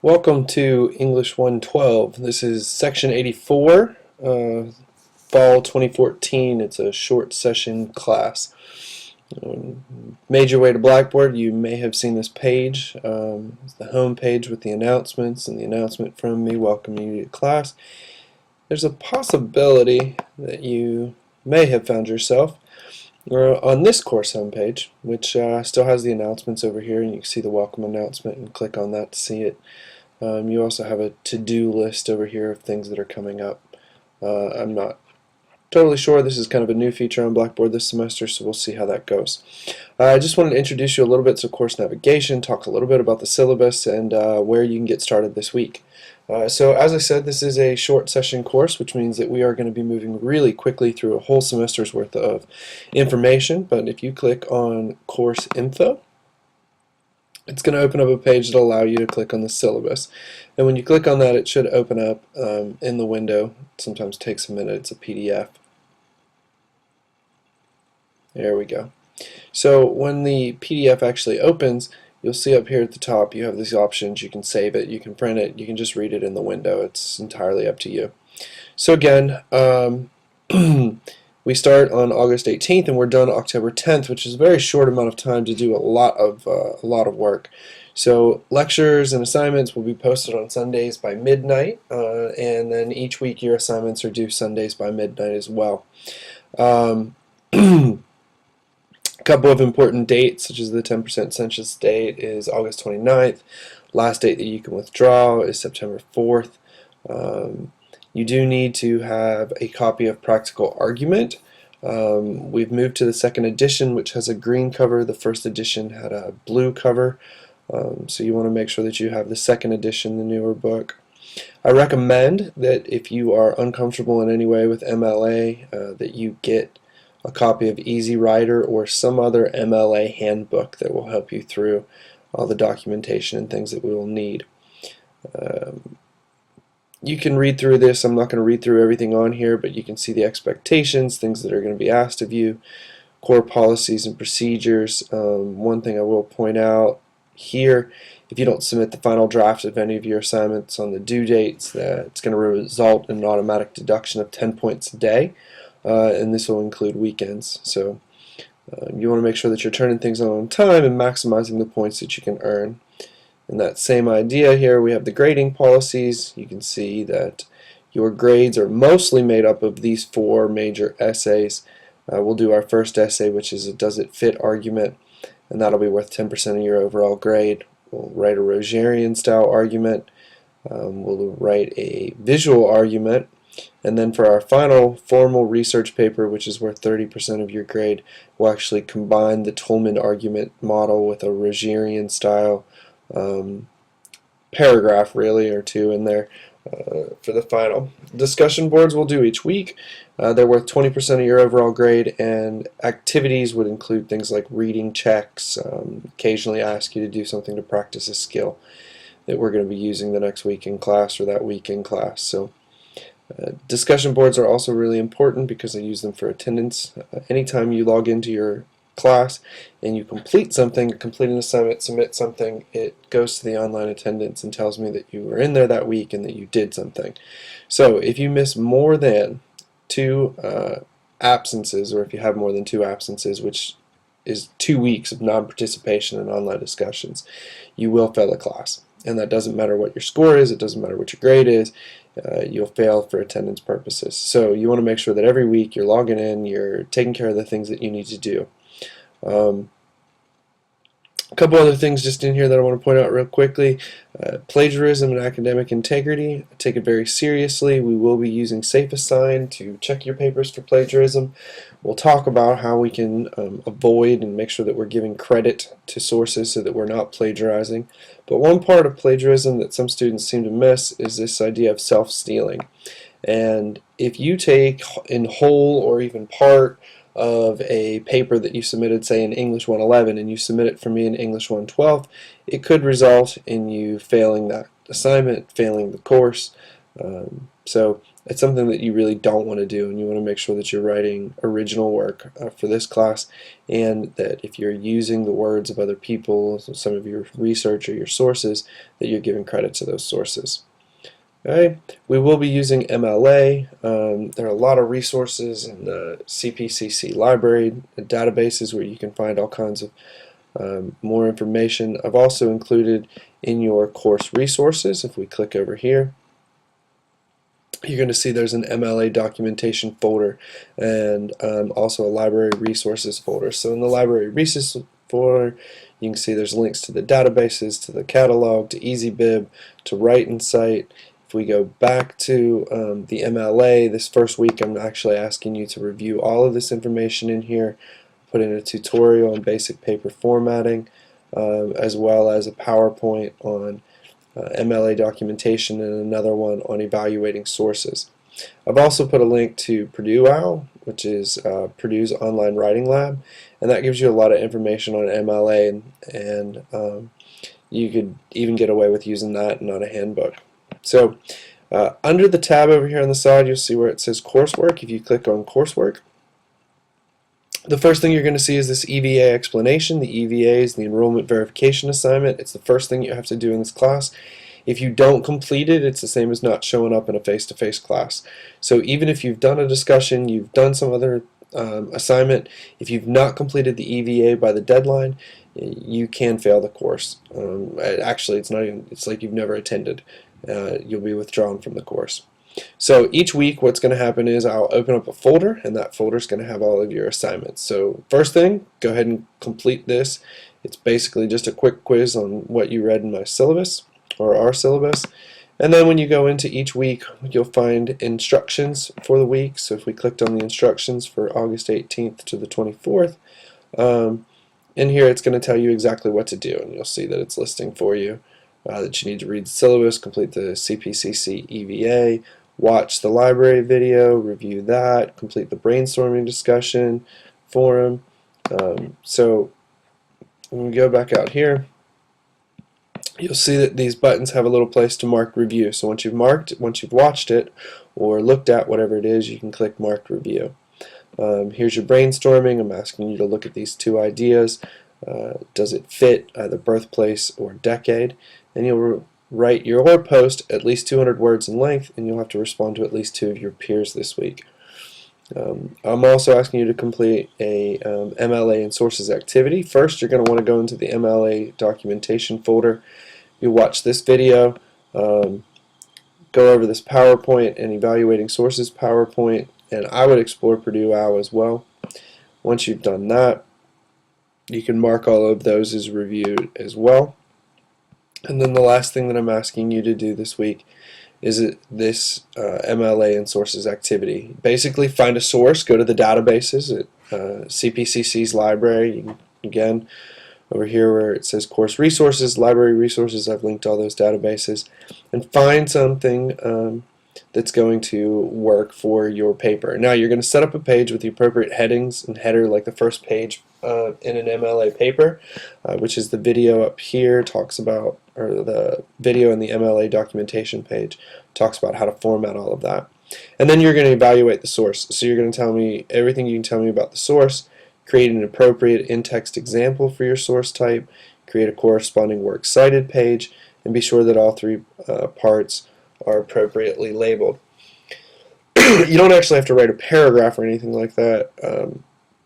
Welcome to English 112. This is section 84, fall 2014. It's a short session class. Made your way to Blackboard. You may have seen this page. It's the home page with the announcements and the announcement from me welcoming you to class. There's a possibility that you may have found yourself on this course homepage, which still has the announcements over here, and you can see the welcome announcement and click on that to see it. You also have a to-do list over here of things that are coming up. I'm not totally sure. This is kind of a new feature on Blackboard this semester, so we'll see how that goes. I just wanted to introduce you a little bit to course navigation, talk a little bit about the syllabus, and where you can get started this week. So as I said, this is a short session course, which means that we are going to be moving really quickly through a whole semester's worth of information. But if you click on Course Info, it's going to open up a page that will allow you to click on the syllabus. And when you click on that, it should open up in the window. It sometimes takes a minute. It's a PDF. There we go. So when the PDF actually opens, you'll see up here at the top you have these options. You can save it, you can print it, you can just read it in the window. It's entirely up to you. So again, we start on August 18th and we're done October 10th, which is a very short amount of time to do a lot of work. So lectures and assignments will be posted on Sundays by midnight, and then each week your assignments are due Sundays by midnight as well. A couple of important dates, such as the 10% census date is August 29th. Last date that you can withdraw is September 4th. You do need to have a copy of Practical Argument. We've moved to the second edition, which has a green cover. The first edition had a blue cover. So you want to make sure that you have the second edition, the newer book. I recommend that if you are uncomfortable in any way with MLA, that you get a copy of Easy Writer or some other MLA handbook that will help you through all the documentation and things that we will need. You can read through this. I'm not going to read through everything on here, but you can see the expectations, things that are going to be asked of you, core policies and procedures. One thing I will point out here, if you don't submit the final draft of any of your assignments on the due dates, it's going to result in an automatic deduction of 10 points a day, and this will include weekends. So you want to make sure that you're turning things on time and maximizing the points that you can earn. In that same idea here, we have the grading policies. You can see that your grades are mostly made up of these four major essays. We'll do our first essay, which is a does it fit argument, and that'll be worth 10% of your overall grade. We'll write a Rogerian style argument. We'll write a visual argument, and then for our final formal research paper, which is worth 30% of your grade, we'll actually combine the Tolman argument model with a Rogerian style paragraph, really, or two in there for the final. Discussion boards we'll do each week. They're worth 20% of your overall grade, and activities would include things like reading checks, occasionally ask you to do something to practice a skill that we're going to be using the next week in class or that week in class. So discussion boards are also really important because I use them for attendance. Anytime you log into your class and you complete something, complete an assignment, submit something, it goes to the online attendance and tells me that you were in there that week and that you did something. So if you miss more than 2 absences, or if you have more than 2 absences, which is 2 weeks of non-participation in online discussions, you will fail a class. And that doesn't matter what your score is, it doesn't matter what your grade is, you'll fail for attendance purposes. So you want to make sure that every week you're logging in, you're taking care of the things that you need to do. A couple other things just in here that I want to point out real quickly. Plagiarism and academic integrity. I take it very seriously. We will be using SafeAssign to check your papers for plagiarism. We'll talk about how we can avoid and make sure that we're giving credit to sources so that we're not plagiarizing. But one part of plagiarism that some students seem to miss is this idea of self-stealing. And if you take in whole or even part of a paper that you submitted, say in English 111, and you submit it for me in English 112, it could result in you failing that assignment, failing the course. So it's something that you really don't want to do, and you want to make sure that you're writing original work for this class, and that if you're using the words of other people, so some of your research or your sources, that you're giving credit to those sources. Okay, we will be using MLA. There are a lot of resources in the CPCC library and databases where you can find all kinds of more information. I've also included in your course resources, if we click over here, you're going to see there's an MLA documentation folder and also a library resources folder. So in the library resources folder, you can see there's links to the databases, to the catalog, to EasyBib, to Write and Cite. If we go back to the MLA, this first week I'm actually asking you to review all of this information in here, put in a tutorial on basic paper formatting, as well as a PowerPoint on MLA documentation and another one on evaluating sources. I've also put a link to Purdue OWL, which is Purdue's online writing lab, and that gives you a lot of information on MLA, and you could even get away with using that and not a handbook. So under the tab over here on the side, you'll see where it says coursework. If you click on coursework, the first thing you're going to see is this EVA explanation. The EVA is the enrollment verification assignment. It's the first thing you have to do in this class. If you don't complete it, it's the same as not showing up in a face-to-face class. So even if you've done a discussion, you've done some other assignment, if you've not completed the EVA by the deadline, you can fail the course. Actually, it's like you've never attended. You'll be withdrawn from the course. So each week what's going to happen is I'll open up a folder, and that folder is going to have all of your assignments. So first thing, go ahead and complete this. It's basically just a quick quiz on what you read in my syllabus, or our syllabus. And then when you go into each week, you'll find instructions for the week. So if we clicked on the instructions for August 18th to the 24th, in here it's going to tell you exactly what to do, and you'll see that it's listing for you that you need to read the syllabus, complete the CPCC EVA, watch the library video, review that, complete the brainstorming discussion forum. So when we go back out here, you'll see that these buttons have a little place to mark review. So once you've watched it or looked at whatever it is, you can click mark review. Here's your brainstorming. I'm asking you to look at these two ideas. Does it fit either birthplace or decade? And you'll write your post at least 200 words in length, and you'll have to respond to at least 2 of your peers this week. I'm also asking you to complete a MLA and sources activity. First, you're going to want to go into the MLA documentation folder. You watch this video, go over this PowerPoint and evaluating sources PowerPoint, and I would explore Purdue OWL as well. Once you've done that, you can mark all of those as reviewed as well. And then the last thing that I'm asking you to do this week is this MLA and sources activity. Basically, find a source, go to the databases at CPCC's library. You can, again, over here where it says course resources, library resources, I've linked all those databases, and find something that's going to work for your paper. Now you're going to set up a page with the appropriate headings and header, like the first page in an MLA paper, which is the video up here, talks about, or the video in the MLA documentation page talks about how to format all of that. And then you're going to evaluate the source. So you're going to tell me everything you can tell me about the source, create an appropriate in-text example for your source type, create a corresponding works cited page, and be sure that all 3 parts are appropriately labeled. You don't actually have to write a paragraph or anything like that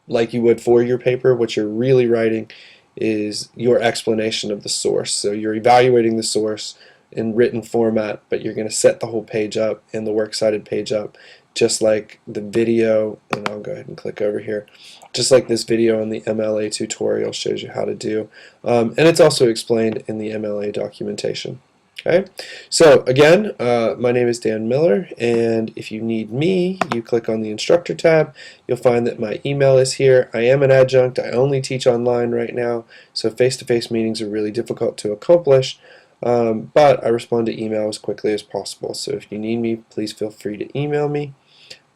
like you would for your paper. What you're really writing is your explanation of the source. So you're evaluating the source in written format, but you're going to set the whole page up and the works cited page up just like the video, and I'll go ahead and click over here, just like this video in the MLA tutorial shows you how to do, and it's also explained in the MLA documentation. Okay, so again, my name is Dan Miller, and if you need me, you click on the instructor tab. You'll find that my email is here. I am an adjunct. I only teach online right now, so face-to-face meetings are really difficult to accomplish, but I respond to email as quickly as possible. So if you need me, please feel free to email me.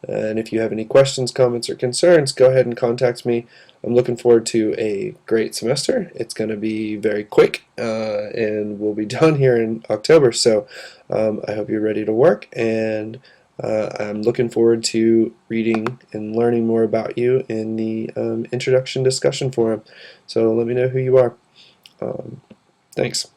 And if you have any questions, comments, or concerns, go ahead and contact me. I'm looking forward to a great semester. It's going to be very quick, and we'll be done here in October. So I hope you're ready to work, and I'm looking forward to reading and learning more about you in the introduction discussion forum. So let me know who you are. Thanks.